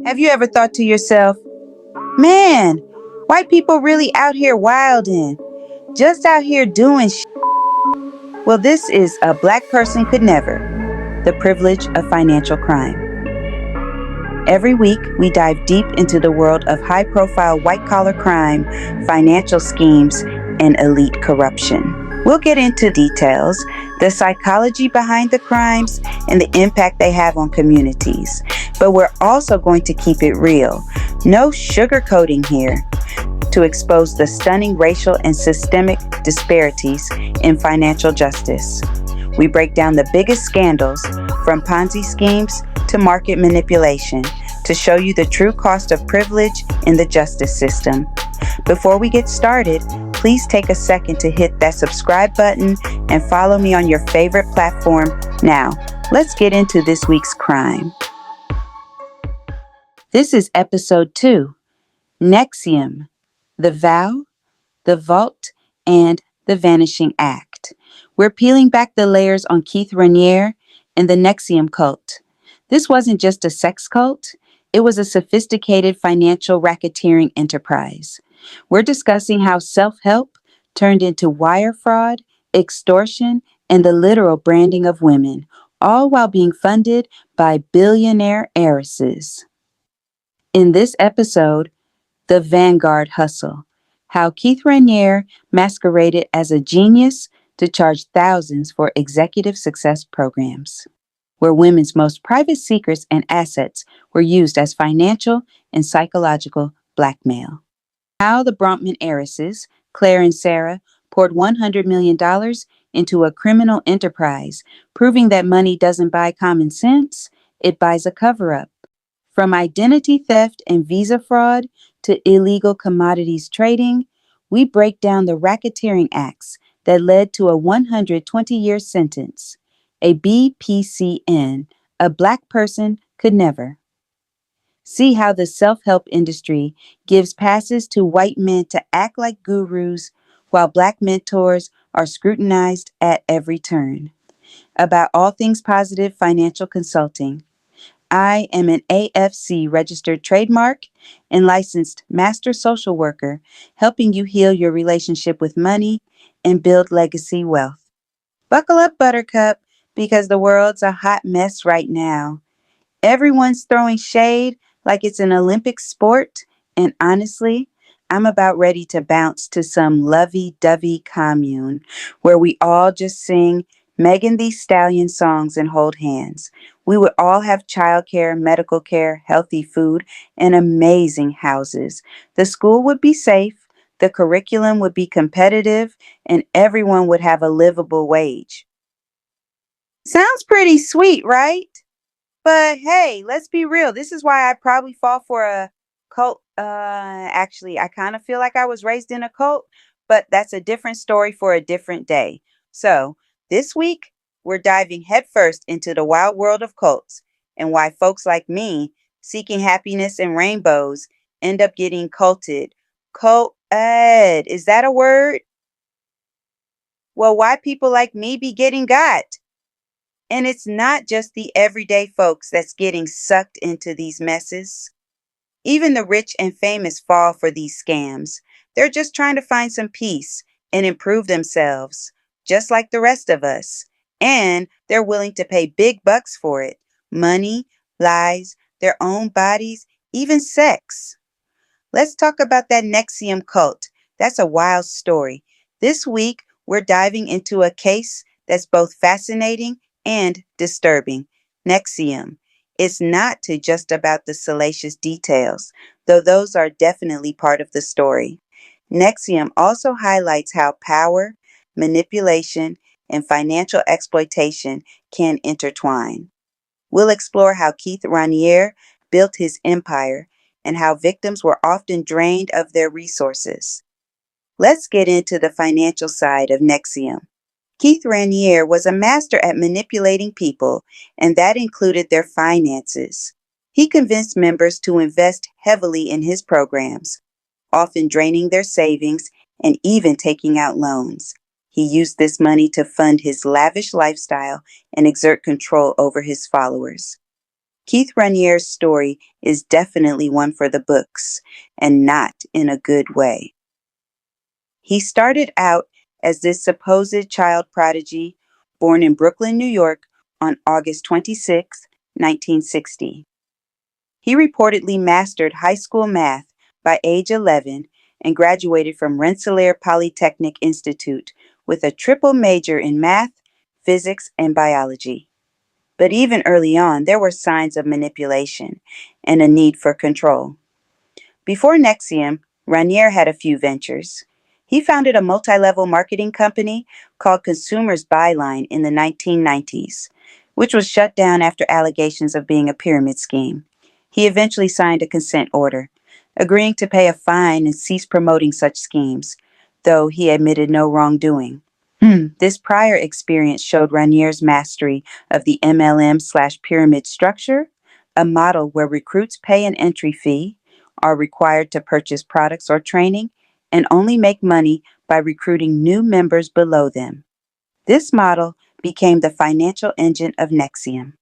Have you ever thought to yourself, man, white people really out here wildin', just out here doing Well, this is A Black Person Could Never, the privilege of financial crime. Every week, we dive deep into the world of high-profile white-collar crime, financial schemes, and elite corruption. We'll get into details, the psychology behind the crimes, and the impact they have on communities. But we're also going to keep it real. No sugarcoating here, to expose the stunning racial and systemic disparities in financial justice. We break down the biggest scandals, from Ponzi schemes to market manipulation, to show you the true cost of privilege in the justice system. Before we get started, please take a second to hit that subscribe button and follow me on your favorite platform. Now, let's get into this week's crime. This is episode 2, NXIVM, the Vow, the Vault, and the Vanishing Act. We're peeling back the layers on Keith Raniere and the NXIVM cult. This wasn't just a sex cult, it was a sophisticated financial racketeering enterprise. We're discussing how self-help turned into wire fraud, extortion, and the literal branding of women, all while being funded by billionaire heiresses. In this episode, the Vanguard Hustle, how Keith Raniere masqueraded as a genius to charge thousands for executive success programs, where women's most private secrets and assets were used as financial and psychological blackmail. How the Bronfman heiresses, Clare and Sara, poured $100 million into a criminal enterprise, proving that money doesn't buy common sense, it buys a cover-up. From identity theft and visa fraud to illegal commodities trading, we break down the racketeering acts that led to a 120-year sentence, a BPCN, a black person could never. See how the self-help industry gives passes to white men to act like gurus while black mentors are scrutinized at every turn. About all things positive financial consulting, I am an AFC registered trademark and licensed master social worker, helping you heal your relationship with money and build legacy wealth. Buckle up, Buttercup, because the world's a hot mess right now. Everyone's throwing shade like it's an Olympic sport, and honestly, I'm about ready to bounce to some lovey-dovey commune where we all just sing Megan Thee Stallion songs and hold hands. We would all have childcare, medical care, healthy food, and amazing houses. The school would be safe, the curriculum would be competitive, and everyone would have a livable wage. Sounds pretty sweet, right? But hey, let's be real. This is why I probably fall for a cult. Actually, I kind of feel like I was raised in a cult, but that's a different story for a different day. So, this week, we're diving headfirst into the wild world of cults and why folks like me, seeking happiness and rainbows, end up getting culted. Cult-ed, is that a word? Well, why people like me be getting got? And it's not just the everyday folks that's getting sucked into these messes. Even the rich and famous fall for these scams. They're just trying to find some peace and improve themselves, just like the rest of us. And they're willing to pay big bucks for it. Money, lies, their own bodies, even sex. Let's talk about that NXIVM cult. That's a wild story. This week, we're diving into a case that's both fascinating and disturbing. NXIVM. It's not just about the salacious details, though those are definitely part of the story. NXIVM also highlights how power, manipulation, and financial exploitation can intertwine. We'll explore how Keith Raniere built his empire and how victims were often drained of their resources. Let's get into the financial side of NXIVM. Keith Raniere was a master at manipulating people, and that included their finances. He convinced members to invest heavily in his programs, often draining their savings and even taking out loans. He used this money to fund his lavish lifestyle and exert control over his followers. Keith Raniere's story is definitely one for the books, and not in a good way. He started out as this supposed child prodigy born in Brooklyn, New York on August 26, 1960. He reportedly mastered high school math by age 11 and graduated from Rensselaer Polytechnic Institute with a triple major in math, physics, and biology. But even early on, there were signs of manipulation and a need for control. Before NXIVM, Raniere had a few ventures. He founded a multi-level marketing company called Consumers Byline in the 1990s, which was shut down after allegations of being a pyramid scheme. He eventually signed a consent order, agreeing to pay a fine and cease promoting such schemes, though he admitted no wrongdoing. This prior experience showed Raniere's mastery of the MLM/pyramid structure, a model where recruits pay an entry fee, are required to purchase products or training, and only make money by recruiting new members below them. This model became the financial engine of NXIVM.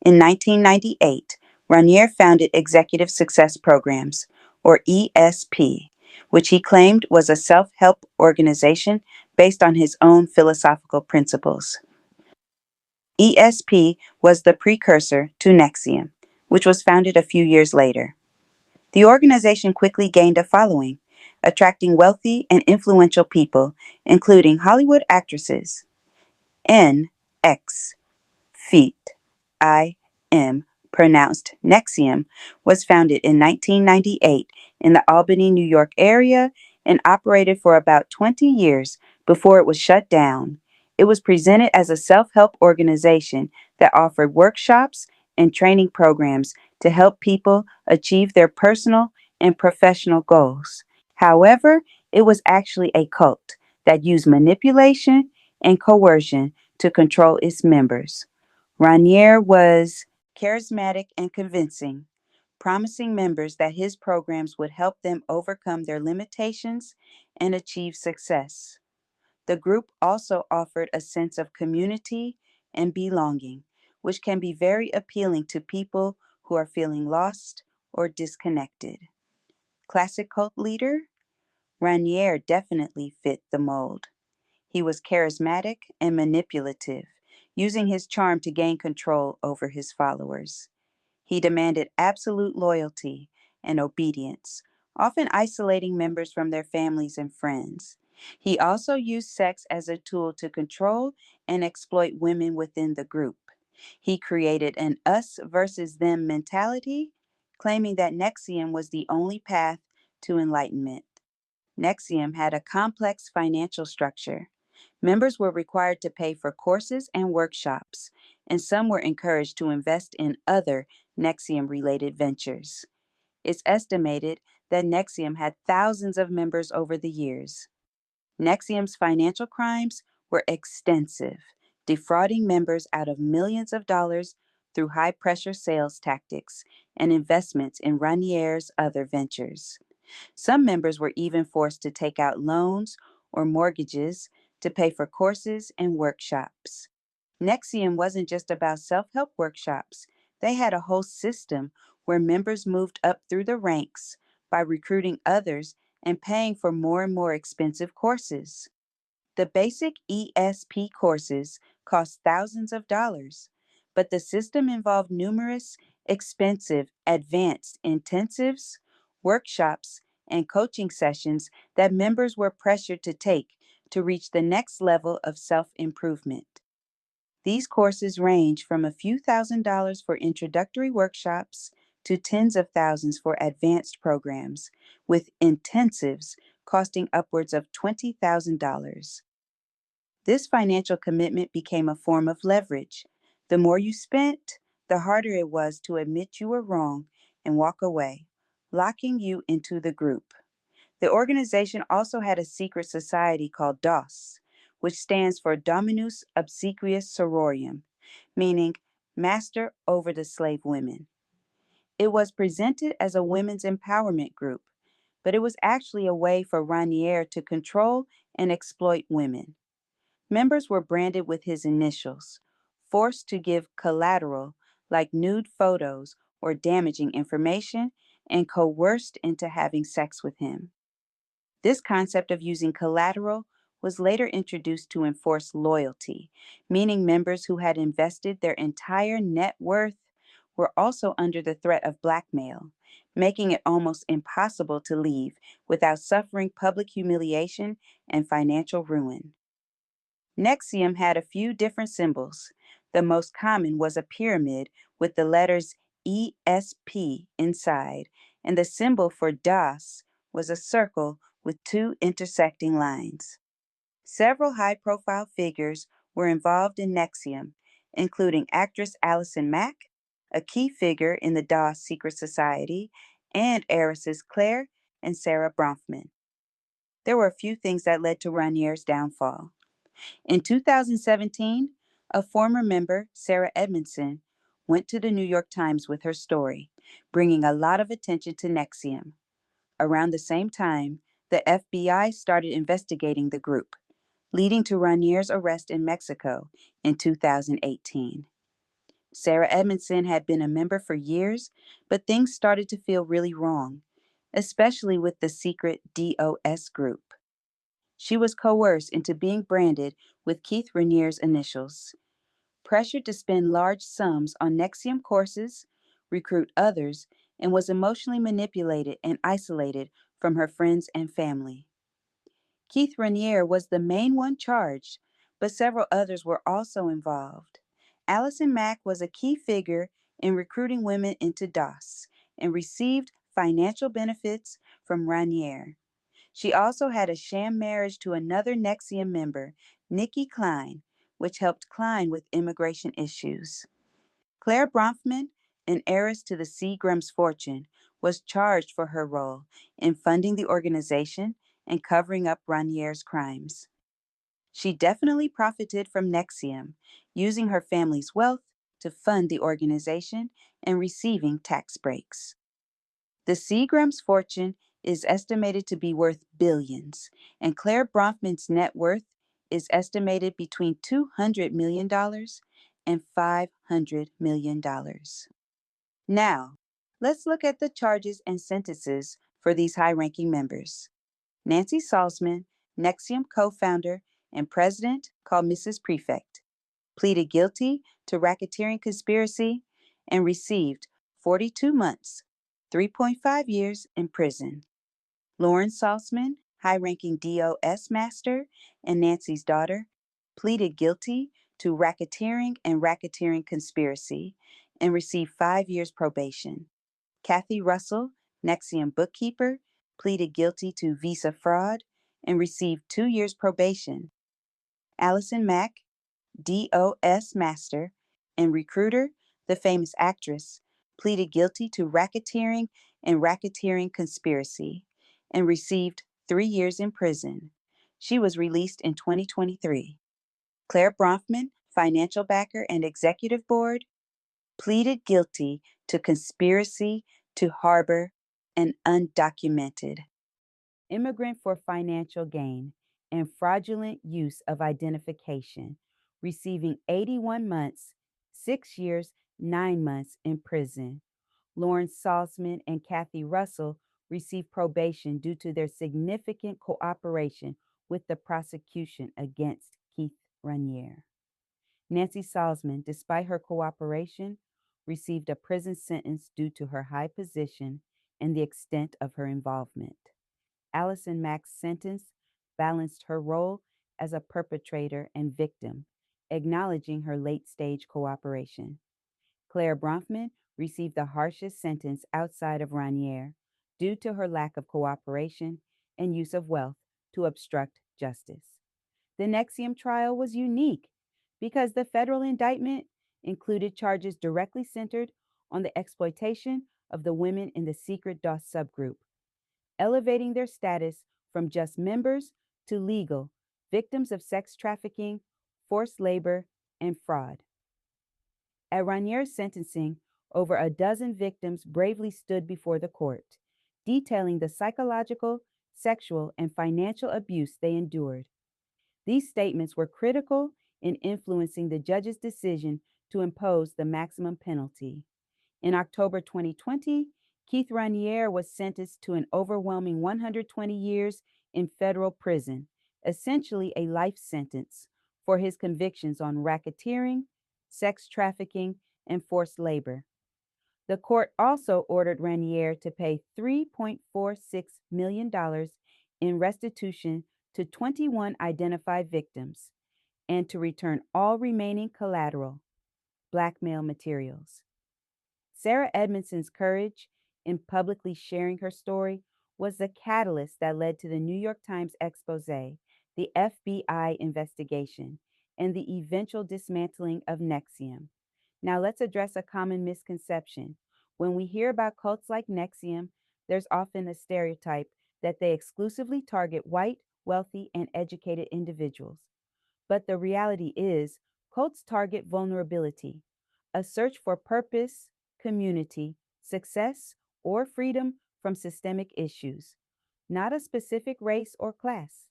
In 1998, Raniere founded Executive Success Programs, or ESP, which he claimed was a self-help organization based on his own philosophical principles. ESP was the precursor to NXIVM, which was founded a few years later. The organization quickly gained a following, attracting wealthy and influential people, including Hollywood actresses. NX Feet, IM, pronounced NXIVM, was founded in 1998 in the Albany, New York area and operated for about 20 years before it was shut down. It was presented as a self-help organization that offered workshops and training programs to help people achieve their personal and professional goals. However, it was actually a cult that used manipulation and coercion to control its members. Raniere was charismatic and convincing, promising members that his programs would help them overcome their limitations and achieve success. The group also offered a sense of community and belonging, which can be very appealing to people who are feeling lost or disconnected. Classic cult leader? Raniere definitely fit the mold. He was charismatic and manipulative, using his charm to gain control over his followers. He demanded absolute loyalty and obedience, often isolating members from their families and friends. He also used sex as a tool to control and exploit women within the group. He created an us versus them mentality, claiming that NXIVM was the only path to enlightenment. NXIVM had a complex financial structure. Members were required to pay for courses and workshops, and some were encouraged to invest in other NXIVM-related ventures. It's estimated that NXIVM had thousands of members over the years. NXIVM's financial crimes were extensive, defrauding members out of millions of dollars through high-pressure sales tactics and investments in Raniere's other ventures. Some members were even forced to take out loans or mortgages to pay for courses and workshops. NXIVM wasn't just about self-help workshops. They had a whole system where members moved up through the ranks by recruiting others and paying for more and more expensive courses. The basic ESP courses cost thousands of dollars, but the system involved numerous expensive advanced intensives, workshops, and coaching sessions that members were pressured to take to reach the next level of self-improvement. These courses range from a few $1,000s for introductory workshops to tens of thousands for advanced programs, with intensives costing upwards of $20,000. This financial commitment became a form of leverage. The more you spent, the harder it was to admit you were wrong and walk away, locking you into the group. The organization also had a secret society called DOS, which stands for Dominus Obsequious Sororium, meaning Master over the Slave Women. It was presented as a women's empowerment group, but it was actually a way for Raniere to control and exploit women. Members were branded with his initials, forced to give collateral, like nude photos or damaging information, and coerced into having sex with him. This concept of using collateral was later introduced to enforce loyalty, meaning members who had invested their entire net worth were also under the threat of blackmail, making it almost impossible to leave without suffering public humiliation and financial ruin. NXIVM had a few different symbols. The most common was a pyramid with the letters ESP inside, and the symbol for DOS was a circle with two intersecting lines. Several high-profile figures were involved in NXIVM, including actress Allison Mack, a key figure in the DOS secret society, and heiresses Clare and Sara Bronfman. There were a few things that led to Raniere's downfall. In 2017, a former member, Sarah Edmondson, went to the New York Times with her story, bringing a lot of attention to NXIVM. Around the same time, the FBI started investigating the group, leading to Raniere's arrest in Mexico in 2018. Sarah Edmondson had been a member for years, but things started to feel really wrong, especially with the secret DOS group. She was coerced into being branded with Keith Raniere's initials, pressured to spend large sums on NXIVM courses, recruit others, and was emotionally manipulated and isolated from her friends and family. Keith Raniere was the main one charged, but several others were also involved. Allison Mack was a key figure in recruiting women into DOS and received financial benefits from Raniere. She also had a sham marriage to another NXIVM member, Nikki Klein, which helped Klein with immigration issues. Clare Bronfman, an heiress to the Seagram's fortune, was charged for her role in funding the organization and covering up Raniere's crimes. She definitely profited from NXIVM, using her family's wealth to fund the organization and receiving tax breaks. The Seagram's fortune is estimated to be worth billions, and Clare Bronfman's net worth is estimated between $200 million and $500 million. Now, let's look at the charges and sentences for these high-ranking members. Nancy Salzman, NXIVM co-founder and president, called Mrs. Prefect, pleaded guilty to racketeering conspiracy and received 42 months, 3.5 years in prison. Lauren Salzman, high-ranking DOS master and Nancy's daughter, pleaded guilty to racketeering and racketeering conspiracy and received 5 years probation. Kathy Russell, NXIVM bookkeeper, pleaded guilty to visa fraud and received 2 years probation. Allison Mack, DOS master and recruiter, the famous actress, pleaded guilty to racketeering and racketeering conspiracy and received 3 years in prison. She was released in 2023. Clare Bronfman, financial backer and executive board, pleaded guilty to conspiracy to harbor an undocumented immigrant for financial gain and fraudulent use of identification, receiving 81 months, 6 years, 9 months in prison. Lawrence Salzman and Kathy Russell received probation due to their significant cooperation with the prosecution against Keith Raniere. Nancy Salzman, despite her cooperation, received a prison sentence due to her high position and the extent of her involvement. Allison Mack's sentence balanced her role as a perpetrator and victim, acknowledging her late-stage cooperation. Clare Bronfman received the harshest sentence outside of Raniere due to her lack of cooperation and use of wealth to obstruct justice. The NXIVM trial was unique because the federal indictment included charges directly centered on the exploitation of the women in the secret DOS subgroup, elevating their status from just members to legal victims of sex trafficking, forced labor, and fraud. At Raniere's sentencing, over a dozen victims bravely stood before the court, detailing the psychological, sexual, and financial abuse they endured. These statements were critical in influencing the judge's decision to impose the maximum penalty. In October 2020, Keith Raniere was sentenced to an overwhelming 120 years in federal prison, essentially a life sentence, for his convictions on racketeering, sex trafficking, and forced labor. The court also ordered Raniere to pay $3.46 million in restitution to 21 identified victims and to return all remaining collateral, blackmail materials. Sarah Edmondson's courage in publicly sharing her story was the catalyst that led to the New York Times expose, the FBI investigation, and the eventual dismantling of NXIVM. Now let's address a common misconception. When we hear about cults like NXIVM, there's often a stereotype that they exclusively target white, wealthy, and educated individuals. But the reality is, cults target vulnerability, a search for purpose, community, success, or freedom from systemic issues, not a specific race or class.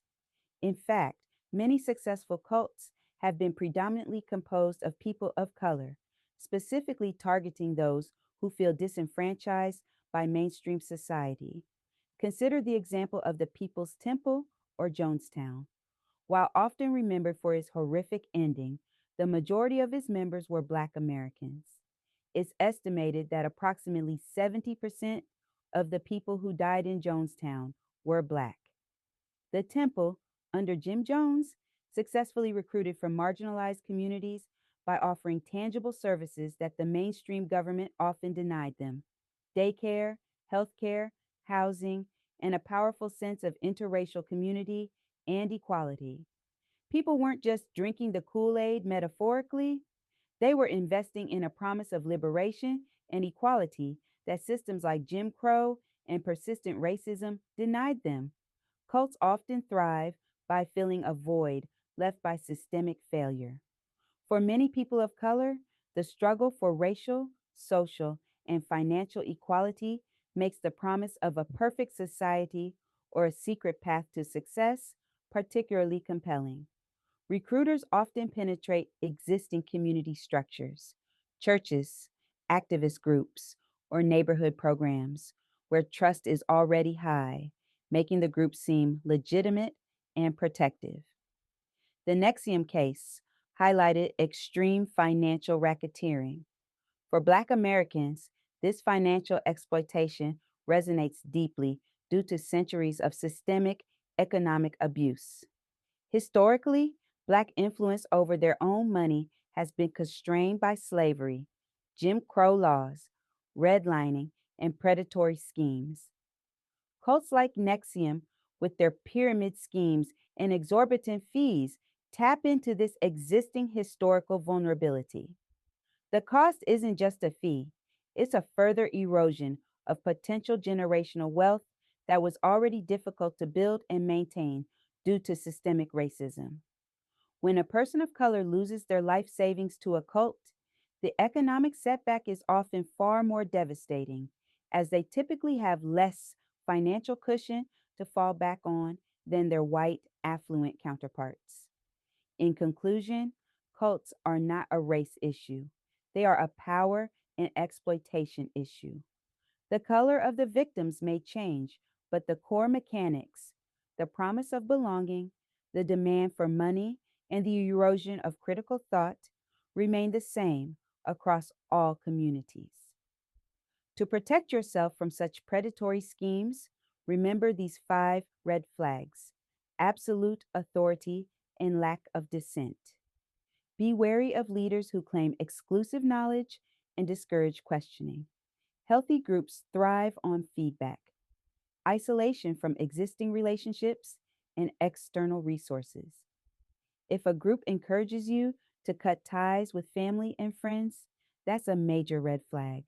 In fact, many successful cults have been predominantly composed of people of color, specifically targeting those who feel disenfranchised by mainstream society. Consider the example of the People's Temple or Jonestown. While often remembered for its horrific ending, the majority of its members were Black Americans. It's estimated that approximately 70% of the people who died in Jonestown were Black. The temple, under Jim Jones, successfully recruited from marginalized communities by offering tangible services that the mainstream government often denied them: daycare, healthcare, housing, and a powerful sense of interracial community and equality. People weren't just drinking the Kool-Aid metaphorically, they were investing in a promise of liberation and equality that systems like Jim Crow and persistent racism denied them. Cults often thrive by filling a void left by systemic failure. For many people of color, the struggle for racial, social, and financial equality makes the promise of a perfect society or a secret path to success particularly compelling. Recruiters often penetrate existing community structures, churches, activist groups, or neighborhood programs where trust is already high, making the group seem legitimate and protective. The NXIVM case highlighted extreme financial racketeering. For Black Americans, this financial exploitation resonates deeply due to centuries of systemic economic abuse. Historically, Black influence over their own money has been constrained by slavery, Jim Crow laws, redlining, and predatory schemes. Cults like NXIVM, with their pyramid schemes and exorbitant fees, tap into this existing historical vulnerability. The cost isn't just a fee, it's a further erosion of potential generational wealth that was already difficult to build and maintain due to systemic racism. When a person of color loses their life savings to a cult, the economic setback is often far more devastating, as they typically have less financial cushion to fall back on than their white, affluent counterparts. In conclusion, cults are not a race issue, they are a power and exploitation issue. The color of the victims may change, but the core mechanics, the promise of belonging, the demand for money, and the erosion of critical thought remain the same across all communities. To protect yourself from such predatory schemes, remember these 5 red flags: absolute authority and lack of dissent. Be wary of leaders who claim exclusive knowledge and discourage questioning. Healthy groups thrive on feedback, isolation from existing relationships, and external resources. If a group encourages you to cut ties with family and friends, that's a major red flag.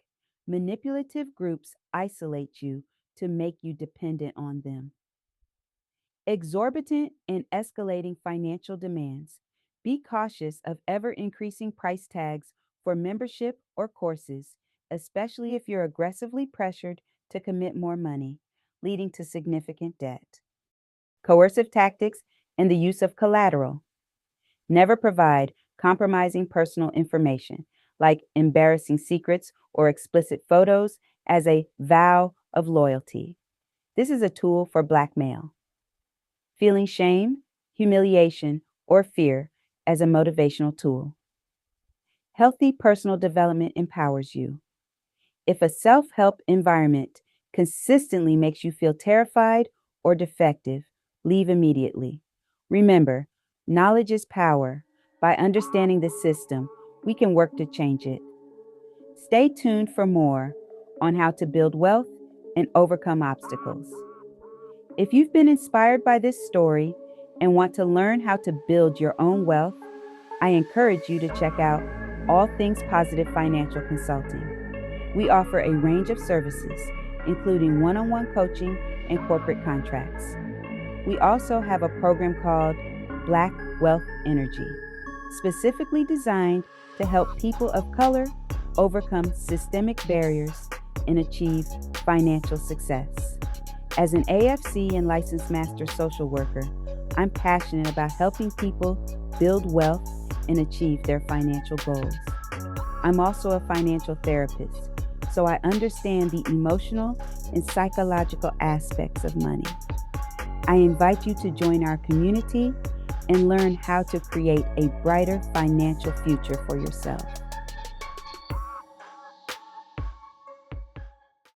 Manipulative groups isolate you to make you dependent on them. Exorbitant and escalating financial demands. Be cautious of ever increasing price tags for membership or courses, especially if you're aggressively pressured to commit more money, leading to significant debt. Coercive tactics and the use of collateral. Never provide compromising personal information, like embarrassing secrets or explicit photos, as a vow of loyalty. This is a tool for blackmail. Feeling shame, humiliation, or fear as a motivational tool. Healthy personal development empowers you. If a self-help environment consistently makes you feel terrified or defective, leave immediately. Remember, knowledge is power. By understanding the system, we can work to change it. Stay tuned for more on how to build wealth and overcome obstacles. If you've been inspired by this story and want to learn how to build your own wealth, I encourage you to check out All Things Positive Financial Consulting. We offer a range of services, including one-on-one coaching and corporate contracts. We also have a program called Black Wealth Energy, specifically designed to help people of color overcome systemic barriers and achieve financial success. As an AFC and licensed master social worker, I'm passionate about helping people build wealth and achieve their financial goals. I'm also a financial therapist, so I understand the emotional and psychological aspects of money. I invite you to join our community and learn how to create a brighter financial future for yourself.